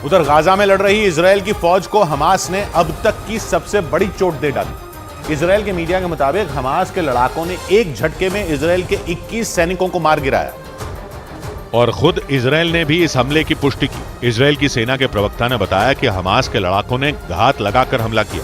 उधर गाजा में लड़ रही इजरायल की फौज को हमास ने अब तक की सबसे बड़ी चोट दे डाली। इजरायल के मीडिया के मुताबिक हमास के लड़ाकों ने एक झटके में इजरायल के 21 सैनिकों को मार गिराया और खुद इजरायल ने भी इस हमले की पुष्टि की। इजरायल की सेना के प्रवक्ता ने बताया कि हमास के लड़ाकों ने घात लगाकर हमला किया।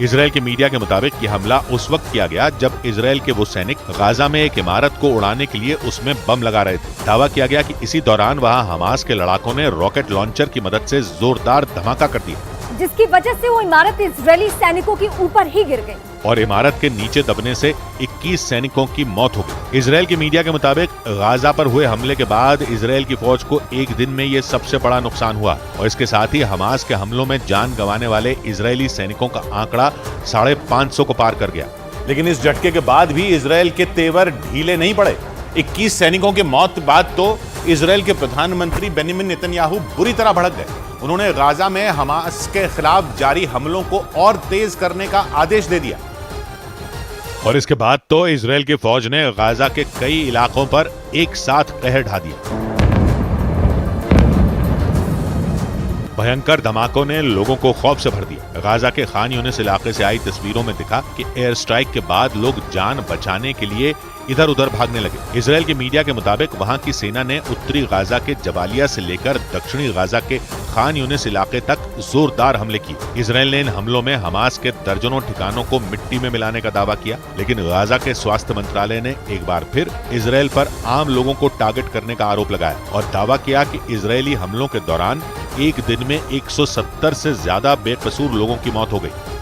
इजरायल के मीडिया के मुताबिक यह हमला उस वक्त किया गया जब इजरायल के वो सैनिक गाजा में एक इमारत को उड़ाने के लिए उसमें बम लगा रहे थे। दावा किया गया कि इसी दौरान वहां हमास के लड़ाकों ने रॉकेट लॉन्चर की मदद से जोरदार धमाका कर दिया, जिसकी वजह से वो इमारत इजरायली सैनिकों के ऊपर ही गिर गई और इमारत के नीचे दबने से 21 सैनिकों की मौत हो गई। इजरायल के मीडिया के मुताबिक गाजा पर हुए हमले के बाद इजरायल की फौज को एक दिन में ये सबसे बड़ा नुकसान हुआ और इसके साथ ही हमास के हमलों में जान गंवाने वाले इजरायली सैनिकों का आंकड़ा 550 को पार कर गया। लेकिन इस झटके के बाद भी इजरायल के तेवर ढीले नहीं पड़े। 21 सैनिकों की मौत के बाद तो इजरायल के प्रधानमंत्री बेंजामिन नेतन्याहू बुरी तरह भड़क गए। उन्होंने गाजा में हमास के खिलाफ जारी हमलों को और तेज करने का आदेश दे दिया और इसके बाद तो इजरायल की फौज ने गाजा के कई इलाकों पर एक साथ कहर ढा दिया। भयंकर धमाकों ने लोगों को खौफ से भर दिया। गाजा के खान यूनिस इलाके से आई तस्वीरों में दिखा कि एयर स्ट्राइक के बाद लोग जान बचाने के लिए इधर उधर भागने लगे। इजरायल के मीडिया के मुताबिक वहां की सेना ने उत्तरी गाजा के जबालिया से लेकर दक्षिणी गाजा के खान यूनिस इलाके तक जोरदार हमले किए। इजरायल ने इन हमलों में हमास के दर्जनों ठिकानों को मिट्टी में मिलाने का दावा किया, लेकिन गाजा के स्वास्थ्य मंत्रालय ने एक बार फिर इजरायल पर आम लोगों को टारगेट करने का आरोप लगाया और दावा किया कि इजरायली हमलों के दौरान एक दिन में 170 से ज्यादा बेकसूर लोगों की मौत हो गई।